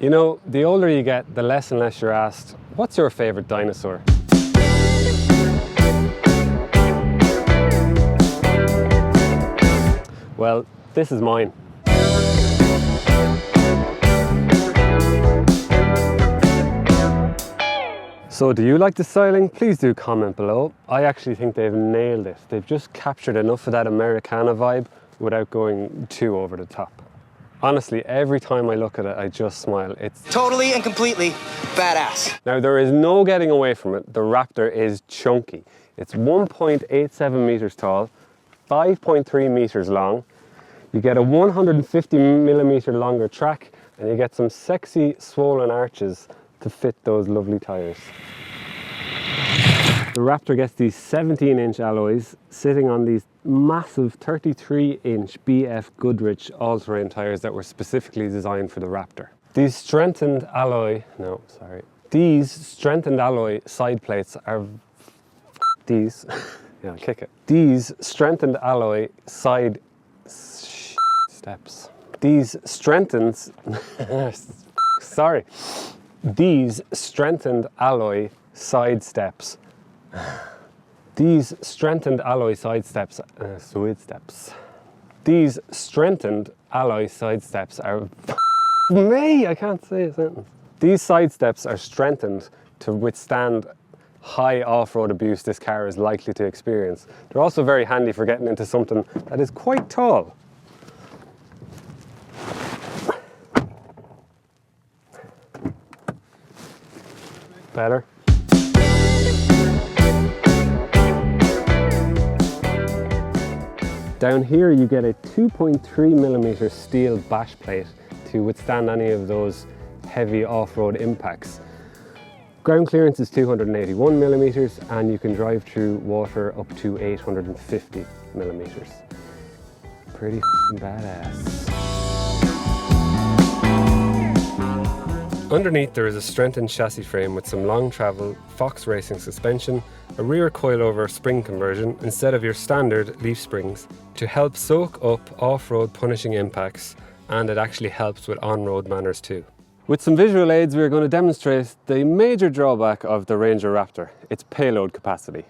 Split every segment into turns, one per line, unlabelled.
You know, the older you get, the less and less you're asked, what's your favorite dinosaur? Well, this is mine. So do you like the styling? Please do comment below. I actually think they've nailed it. They've just captured enough of that Americana vibe without going too over the top. Honestly, every time I look at it, I just smile. It's
totally and completely badass.
Now, there is no getting away from it. The Raptor is chunky. It's 1.87 meters tall, 5.3 meters long. You get a 150 millimeter longer track, and you get some sexy swollen arches to fit those lovely tires. The Raptor gets these 17-inch alloys sitting on these massive 33-inch BF Goodrich all-terrain tires that were specifically designed for the Raptor. These strengthened alloy side plates are these. Yeah, I'll kick it. These strengthened alloy side steps. These strengthened These strengthened alloy side steps. These strengthened alloy side steps These strengthened alloy side steps are I can't say a sentence. These side steps are strengthened to withstand high off-road abuse this car is likely to experience. They're also very handy for getting into something that is quite tall. Better. Down here you get a 2.3 millimeter steel bash plate to withstand any of those heavy off-road impacts. Ground clearance is 281 millimeters, and you can drive through water up to 850 millimeters. Pretty badass. Underneath there is a strengthened chassis frame with some long travel Fox Racing suspension, a rear coilover spring conversion instead of your standard leaf springs to help soak up off-road punishing impacts, and it actually helps with on-road manners too. With some visual aids, we're going to demonstrate the major drawback of the Ranger Raptor, its payload capacity.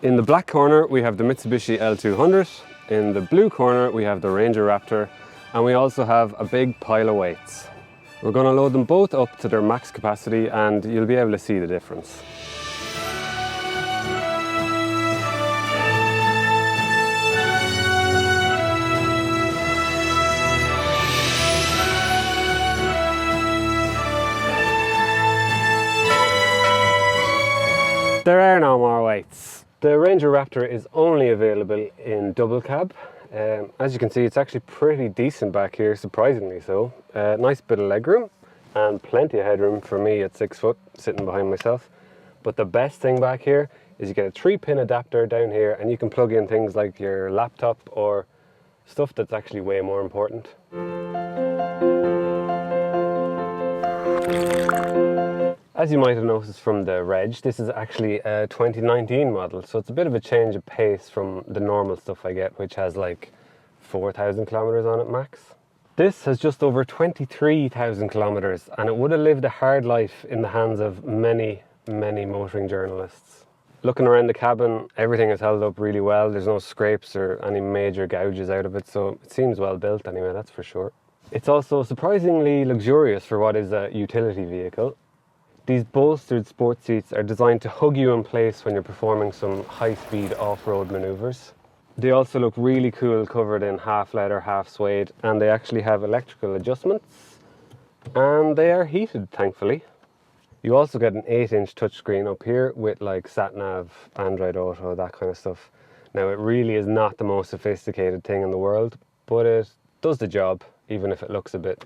In the black corner we have the Mitsubishi L200, in the blue corner we have the Ranger Raptor, and we also have a big pile of weights. We're going to load them both up to their max capacity and you'll be able to see the difference. There are no more weights. The Ranger Raptor is only available in double cab. As you can see, it's actually pretty decent back here, surprisingly so. Nice bit of legroom and plenty of headroom for me at 6 foot, sitting behind myself. But the best thing back here is you get a 3-pin adapter down here, and you can plug in things like your laptop or stuff that's actually way more important. As you might have noticed from the reg, this is actually a 2019 model, so it's a bit of a change of pace from the normal stuff I get, which has like 4,000 kilometers on it max. This has just over 23,000 kilometers, and it would have lived a hard life in the hands of many, many motoring journalists. Looking around the cabin, everything is held up really well. There's no scrapes or any major gouges out of it, so it seems well built anyway, that's for sure. It's also surprisingly luxurious for what is a utility vehicle. These bolstered sports seats are designed to hug you in place when you're performing some high-speed off-road maneuvers. They also look really cool covered in half leather, half suede, and they actually have electrical adjustments, and they are heated, thankfully. You also get an 8-inch touchscreen up here with like sat-nav, Android Auto, that kind of stuff. Now, it really is not the most sophisticated thing in the world, but it does the job, even if it looks a bit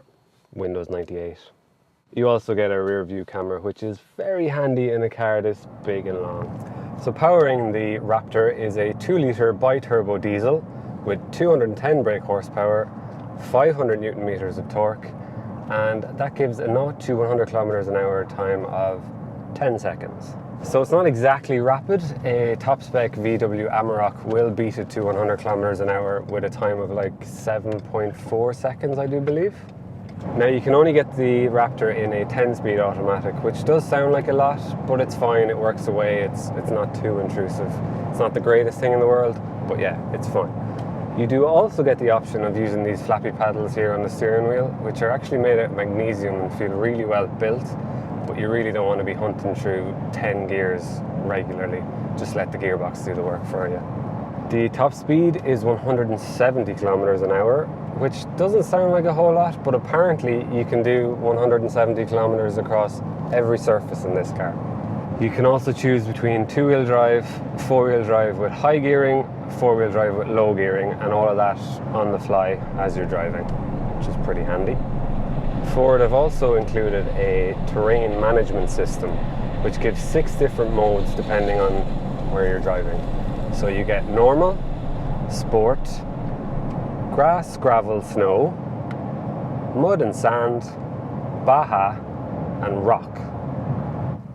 Windows 98. You also get a rear view camera, which is very handy in a car this big and long. So powering the Raptor is a 2-litre bi-turbo diesel with 210 brake horsepower, 500 Newton meters of torque, and that gives a 0 to 100 kilometers an hour time of 10 seconds. So it's not exactly rapid. A top spec VW Amarok will beat it to 100 kilometers an hour with a time of like 7.4 seconds, I do believe. Now you can only get the Raptor in a 10-speed automatic, which does sound like a lot, but it's fine, it works away, it's not too intrusive. It's not the greatest thing in the world, but yeah, it's fine. You do also get the option of using these flappy paddles here on the steering wheel, which are actually made out of magnesium and feel really well built, but you really don't want to be hunting through 10 gears regularly. Just let the gearbox do the work for you. The top speed is 170 kilometers an hour, which doesn't sound like a whole lot, but apparently you can do 170 kilometers across every surface in this car. You can also choose between two-wheel drive, four-wheel drive with high gearing, four-wheel drive with low gearing, and all of that on the fly as you're driving, which is pretty handy. Ford have also included a terrain management system, which gives 6 different modes depending on where you're driving. So you get normal, sport, grass, gravel, snow, mud and sand, Baja, and rock.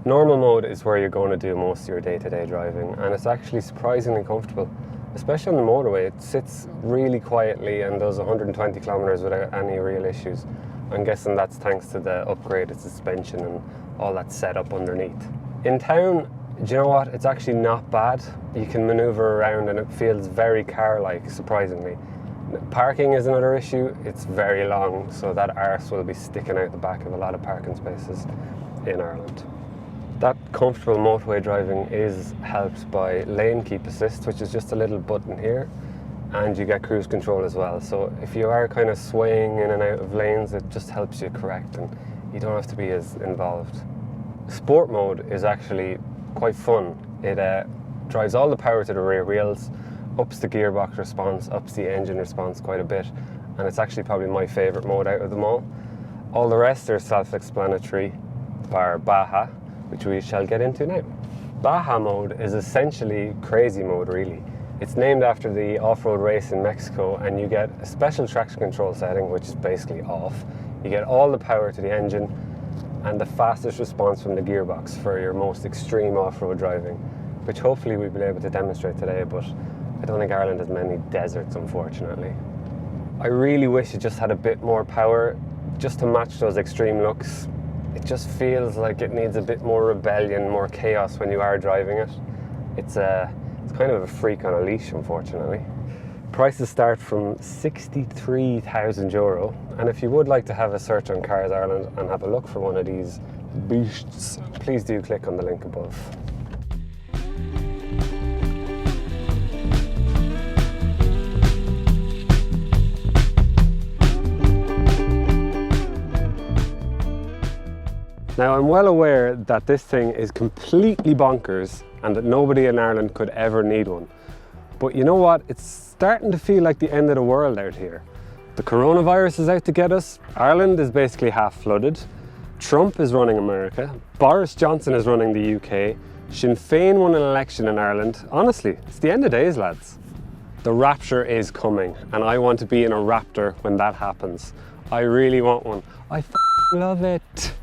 Normal mode is where you're going to do most of your day-to-day driving, and it's actually surprisingly comfortable, especially on the motorway. It sits really quietly and does 120 kilometers without any real issues. I'm guessing that's thanks to the upgraded suspension and all that setup underneath. In town, do you know what? It's actually not bad. You can maneuver around and it feels very car-like, surprisingly. Parking is another issue. It's very long, so that arse will be sticking out the back of a lot of parking spaces in Ireland. That comfortable motorway driving is helped by lane keep assist, which is just a little button here, and you get cruise control as well. So if you are kind of swaying in and out of lanes, it just helps you correct and you don't have to be as involved. Sport mode is actually quite fun. It drives all the power to the rear wheels, ups the gearbox response, ups the engine response quite a bit, and it's actually probably my favourite mode out of them all. All the rest are self-explanatory, bar Baja, which we shall get into now. Baja mode is essentially crazy mode, really. It's named after the off-road race in Mexico, and you get a special traction control setting, which is basically off. You get all the power to the engine and the fastest response from the gearbox for your most extreme off-road driving, which hopefully we'll be able to demonstrate today, but I don't think Ireland has many deserts, unfortunately. I really wish it just had a bit more power, just to match those extreme looks. It just feels like it needs a bit more rebellion, more chaos when you are driving it. It's kind of a freak on a leash, unfortunately. Prices start from 63,000 euro, and if you would like to have a search on Cars Ireland and have a look for one of these beasts, please do click on the link above. Now, I'm well aware that this thing is completely bonkers and that nobody in Ireland could ever need one. But you know what? It's starting to feel like the end of the world out here. The coronavirus is out to get us. Ireland is basically half flooded. Trump is running America. Boris Johnson is running the UK. Sinn Féin won an election in Ireland. Honestly, it's the end of days, lads. The Rapture is coming, and I want to be in a Raptor when that happens. I really want one. I love it.